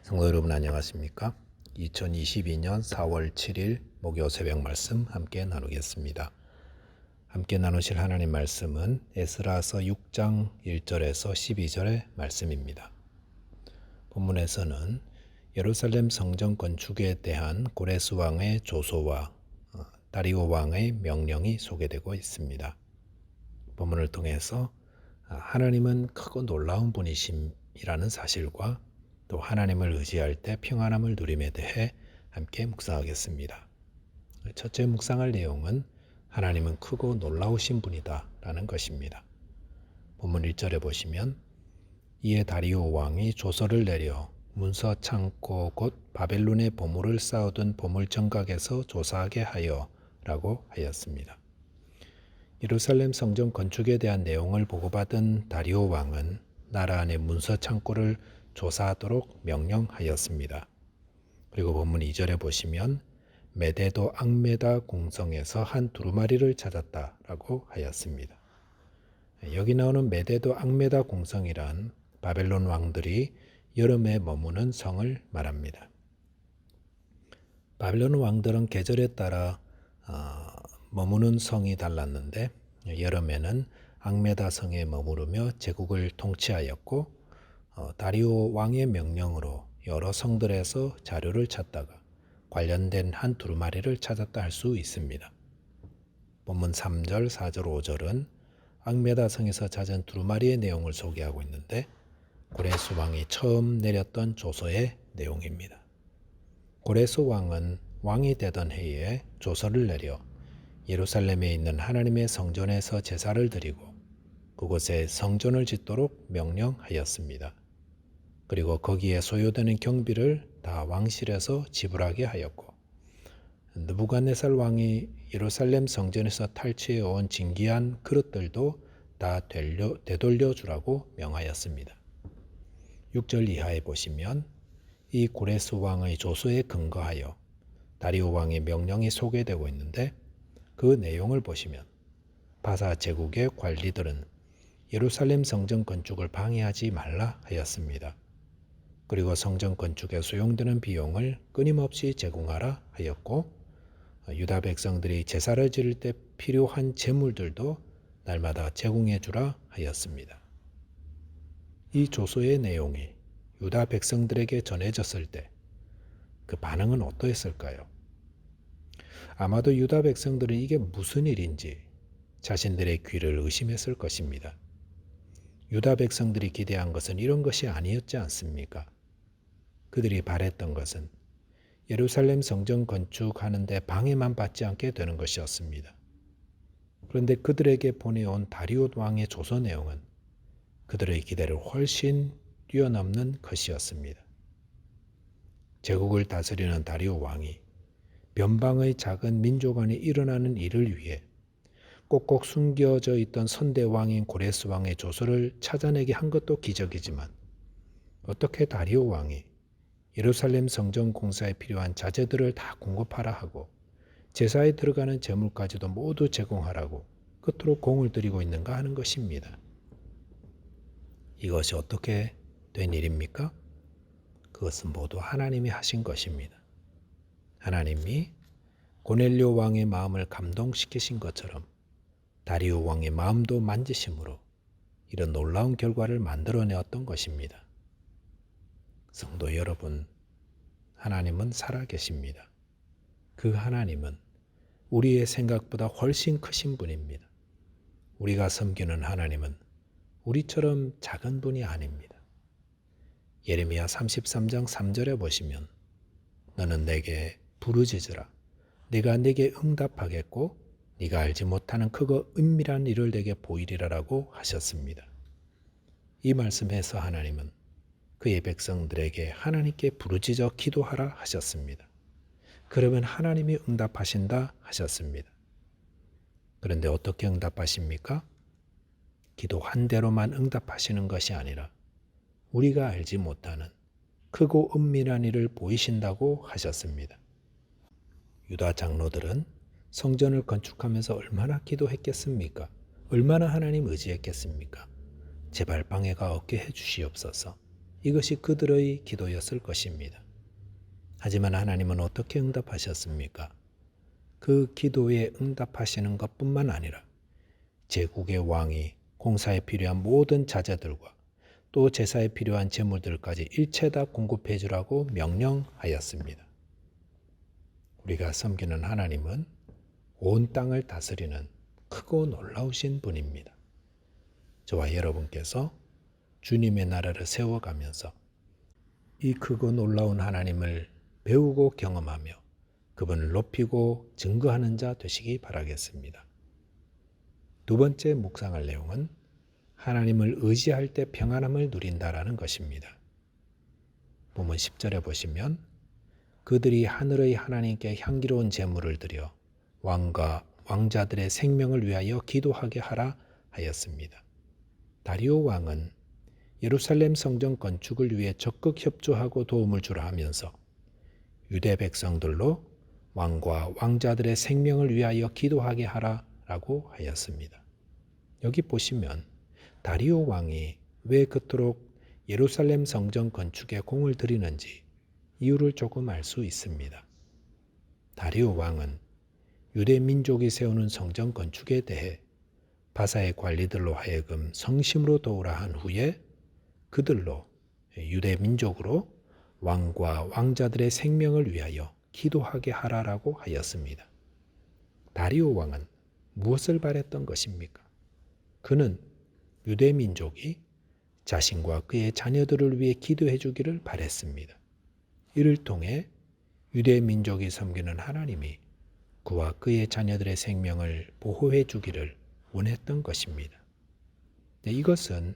성도 여러분 안녕하십니까? 2022년 4월 7일 목요 새벽 말씀 함께 나누겠습니다. 함께 나누실 하나님 말씀은 에스라서 6장 1절에서 12절의 말씀입니다. 본문에서는 예루살렘 성전 건축에 대한 고레스 왕의 조서와 다리오 왕의 명령이 소개되고 있습니다. 본문을 통해서 하나님은 크고 놀라운 분이심이라는 사실과 또 하나님을 의지할 때 평안함을 누림에 대해 함께 묵상하겠습니다. 첫째 묵상할 내용은 하나님은 크고 놀라우신 분이다 라는 것입니다. 본문 1절에 보시면 이에 다리오 왕이 조서를 내려 문서 창고 곧 바벨론의 보물을 쌓아둔 보물 정각에서 조사하게 하여 라고 하였습니다. 예루살렘 성전 건축에 대한 내용을 보고받은 다리오 왕은 나라 안의 문서 창고를 조사하도록 명령하였습니다. 그리고 본문 2절에 보시면 메데도 앙메다 궁성에서 한 두루마리를 찾았다라고 하였습니다. 여기 나오는 메데도 앙메다 궁성이란 바벨론 왕들이 여름에 머무는 성을 말합니다. 바벨론 왕들은 계절에 따라 머무는 성이 달랐는데 여름에는 앙메다 성에 머무르며 제국을 통치하였고 다리오 왕의 명령으로 여러 성들에서 자료를 찾다가 관련된 한 두루마리를 찾았다 할 수 있습니다. 본문 3절, 4절, 5절은 앙메다 성에서 찾은 두루마리의 내용을 소개하고 있는데 고레스 왕이 처음 내렸던 조서의 내용입니다. 고레스 왕은 왕이 되던 해에 조서를 내려 예루살렘에 있는 하나님의 성전에서 제사를 드리고 그곳에 성전을 짓도록 명령하였습니다. 그리고 거기에 소요되는 경비를 다 왕실에서 지불하게 하였고 느부갓네살 왕이 예루살렘 성전에서 탈취해 온 진귀한 그릇들도 다 되돌려 주라고 명하였습니다. 6절 이하에 보시면 이 고레스 왕의 조서에 근거하여 다리오 왕의 명령이 소개되고 있는데 그 내용을 보시면 바사 제국의 관리들은 예루살렘 성전 건축을 방해하지 말라 하였습니다. 그리고 성전 건축에 수용되는 비용을 끊임없이 제공하라 하였고 유다 백성들이 제사를 지을 때 필요한 제물들도 날마다 제공해 주라 하였습니다. 이 조서의 내용이 유다 백성들에게 전해졌을 때 그 반응은 어떠했을까요? 아마도 유다 백성들은 이게 무슨 일인지 자신들의 귀를 의심했을 것입니다. 유다 백성들이 기대한 것은 이런 것이 아니었지 않습니까? 그들이 바랬던 것은 예루살렘 성전 건축하는데 방해만 받지 않게 되는 것이었습니다. 그런데 그들에게 보내온 다리오 왕의 조서 내용은 그들의 기대를 훨씬 뛰어넘는 것이었습니다. 제국을 다스리는 다리오 왕이 변방의 작은 민족 안에 일어나는 일을 위해 꼭꼭 숨겨져 있던 선대 왕인 고레스 왕의 조서를 찾아내게 한 것도 기적이지만 어떻게 다리오 왕이 예루살렘 성전 공사에 필요한 자재들을 다 공급하라 하고 제사에 들어가는 제물까지도 모두 제공하라고 그토록 공을 들이고 있는가 하는 것입니다. 이것이 어떻게 된 일입니까? 그것은 모두 하나님이 하신 것입니다. 하나님이 고넬료 왕의 마음을 감동시키신 것처럼 다리오 왕의 마음도 만지심으로 이런 놀라운 결과를 만들어내었던 것입니다. 성도 여러분, 하나님은 살아계십니다. 그 하나님은 우리의 생각보다 훨씬 크신 분입니다. 우리가 섬기는 하나님은 우리처럼 작은 분이 아닙니다. 예레미야 33장 3절에 보시면 너는 내게 부르짖으라. 내가 네게 응답하겠고 네가 알지 못하는 크고 은밀한 일을 내게 보이리라라고 하셨습니다. 이 말씀에서 하나님은 그의 백성들에게 하나님께 부르짖어 기도하라 하셨습니다. 그러면 하나님이 응답하신다 하셨습니다. 그런데 어떻게 응답하십니까? 기도한 대로만 응답하시는 것이 아니라 우리가 알지 못하는 크고 은밀한 일을 보이신다고 하셨습니다. 유다 장로들은 성전을 건축하면서 얼마나 기도했겠습니까? 얼마나 하나님 의지했겠습니까? 제발 방해가 없게 해주시옵소서. 이것이 그들의 기도였을 것입니다. 하지만 하나님은 어떻게 응답하셨습니까? 그 기도에 응답하시는 것뿐만 아니라 제국의 왕이 공사에 필요한 모든 자재들과 또 제사에 필요한 제물들까지 일체 다 공급해 주라고 명령하였습니다. 우리가 섬기는 하나님은 온 땅을 다스리는 크고 놀라우신 분입니다. 저와 여러분께서 주님의 나라를 세워가면서 이 크고 놀라운 하나님을 배우고 경험하며 그분을 높이고 증거하는 자 되시기 바라겠습니다. 두 번째 묵상할 내용은 하나님을 의지할 때 평안함을 누린다라는 것입니다. 본문 10절에 보시면 그들이 하늘의 하나님께 향기로운 제물을 드려 왕과 왕자들의 생명을 위하여 기도하게 하라 하였습니다. 다리오 왕은 예루살렘 성전 건축을 위해 적극 협조하고 도움을 주라 하면서 유대 백성들로 왕과 왕자들의 생명을 위하여 기도하게 하라라고 하였습니다. 여기 보시면 다리오 왕이 왜 그토록 예루살렘 성전 건축에 공을 들이는지 이유를 조금 알 수 있습니다. 다리오 왕은 유대 민족이 세우는 성전 건축에 대해 바사의 관리들로 하여금 성심으로 도우라 한 후에 그들로 유대 민족으로 왕과 왕자들의 생명을 위하여 기도하게 하라라고 하였습니다. 다리오 왕은 무엇을 바랬던 것입니까? 그는 유대 민족이 자신과 그의 자녀들을 위해 기도해 주기를 바랬습니다. 이를 통해 유대 민족이 섬기는 하나님이 그와 그의 자녀들의 생명을 보호해 주기를 원했던 것입니다. 이것은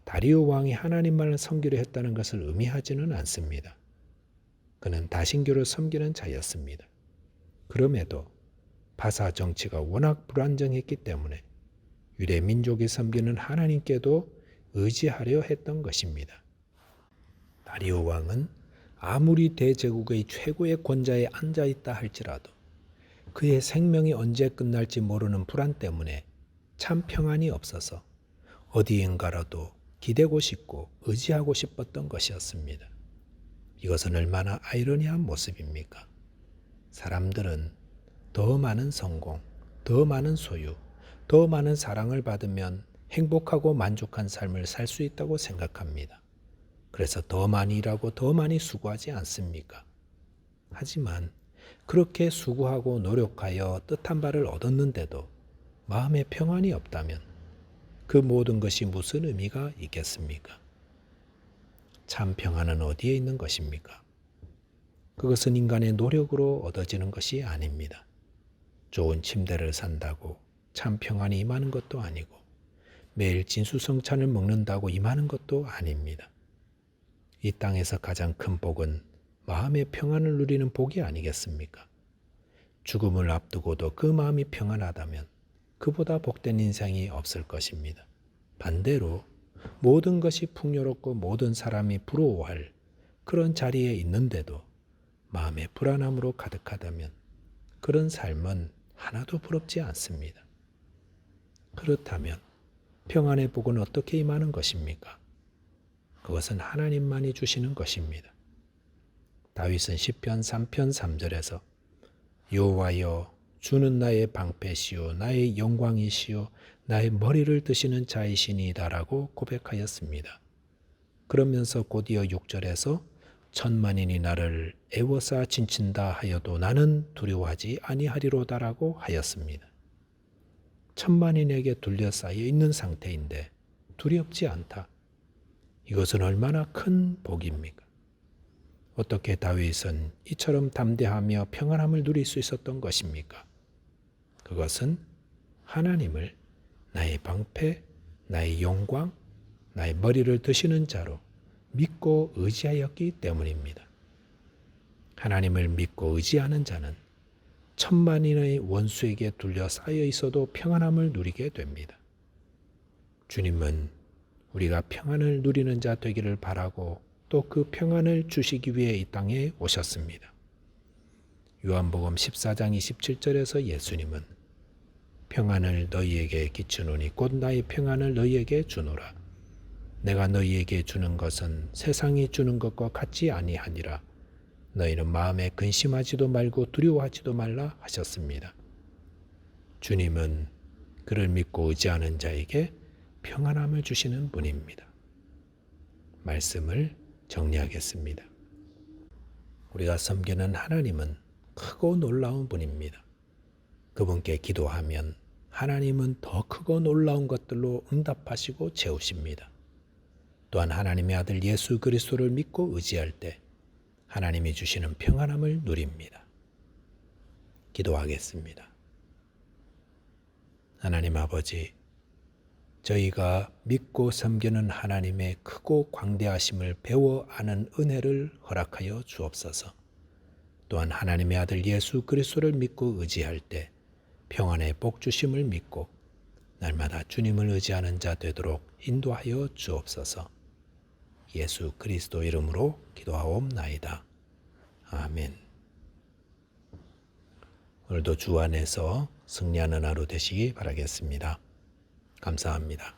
다리오 왕이 하나님만을 섬기려 했다는 것을 의미하지는 않습니다. 그는 다신교를 섬기는 자였습니다. 그럼에도 바사 정치가 워낙 불안정했기 때문에 유대 민족이 섬기는 하나님께도 의지하려 했던 것입니다. 다리오 왕은 아무리 대제국의 최고의 권좌에 앉아있다 할지라도 그의 생명이 언제 끝날지 모르는 불안 때문에 참 평안이 없어서 어디인가라도 기대고 싶고 의지하고 싶었던 것이었습니다. 이것은 얼마나 아이러니한 모습입니까? 사람들은 더 많은 성공, 더 많은 소유, 더 많은 사랑을 받으면 행복하고 만족한 삶을 살 수 있다고 생각합니다. 그래서 더 많이 일하고 더 많이 수고하지 않습니까? 하지만 그렇게 수고하고 노력하여 뜻한 바를 얻었는데도 마음에 평안이 없다면 그 모든 것이 무슨 의미가 있겠습니까? 참 평안은 어디에 있는 것입니까? 그것은 인간의 노력으로 얻어지는 것이 아닙니다. 좋은 침대를 산다고 참 평안이 임하는 것도 아니고 매일 진수성찬을 먹는다고 임하는 것도 아닙니다. 이 땅에서 가장 큰 복은 마음의 평안을 누리는 복이 아니겠습니까? 죽음을 앞두고도 그 마음이 평안하다면 그보다 복된 인생이 없을 것입니다. 반대로 모든 것이 풍요롭고 모든 사람이 부러워할 그런 자리에 있는데도 마음의 불안함으로 가득하다면 그런 삶은 하나도 부럽지 않습니다. 그렇다면 평안의 복은 어떻게 임하는 것입니까? 그것은 하나님만이 주시는 것입니다. 다윗은 시편 3편 3절에서 여호와여 주는 나의 방패시요 나의 영광이시요 나의 머리를 드시는 자이시니이다라고 고백하였습니다. 그러면서 곧이어 6절에서 천만인이 나를 애워싸 진친다 하여도 나는 두려워하지 아니하리로다라고 하였습니다. 천만인에게 둘러싸여 있는 상태인데 두렵지 않다. 이것은 얼마나 큰 복입니까? 어떻게 다윗은 이처럼 담대하며 평안함을 누릴 수 있었던 것입니까? 그것은 하나님을 나의 방패, 나의 영광, 나의 머리를 드시는 자로 믿고 의지하였기 때문입니다. 하나님을 믿고 의지하는 자는 천만인의 원수에게 둘러싸여 있어도 평안함을 누리게 됩니다. 주님은 우리가 평안을 누리는 자 되기를 바라고 또 그 평안을 주시기 위해 이 땅에 오셨습니다. 요한복음 14장 27절에서 예수님은 평안을 너희에게 끼치노니 곧 나의 평안을 너희에게 주노라. 내가 너희에게 주는 것은 세상이 주는 것과 같지 아니하니라. 너희는 마음에 근심하지도 말고 두려워하지도 말라 하셨습니다. 주님은 그를 믿고 의지하는 자에게 평안함을 주시는 분입니다. 말씀을 정리하겠습니다. 우리가 섬기는 하나님은 크고 놀라운 분입니다. 그분께 기도하면 하나님은 더 크고 놀라운 것들로 응답하시고 채우십니다. 또한 하나님의 아들 예수 그리스도를 믿고 의지할 때 하나님이 주시는 평안함을 누립니다. 기도하겠습니다. 하나님 아버지, 저희가 믿고 섬기는 하나님의 크고 광대하심을 배워 아는 은혜를 허락하여 주옵소서. 또한 하나님의 아들 예수 그리스도를 믿고 의지할 때 평안의 복 주심을 믿고 날마다 주님을 의지하는 자 되도록 인도하여 주옵소서. 예수 그리스도 이름으로 기도하옵나이다. 아멘. 오늘도 주 안에서 승리하는 하루 되시기 바라겠습니다. 감사합니다.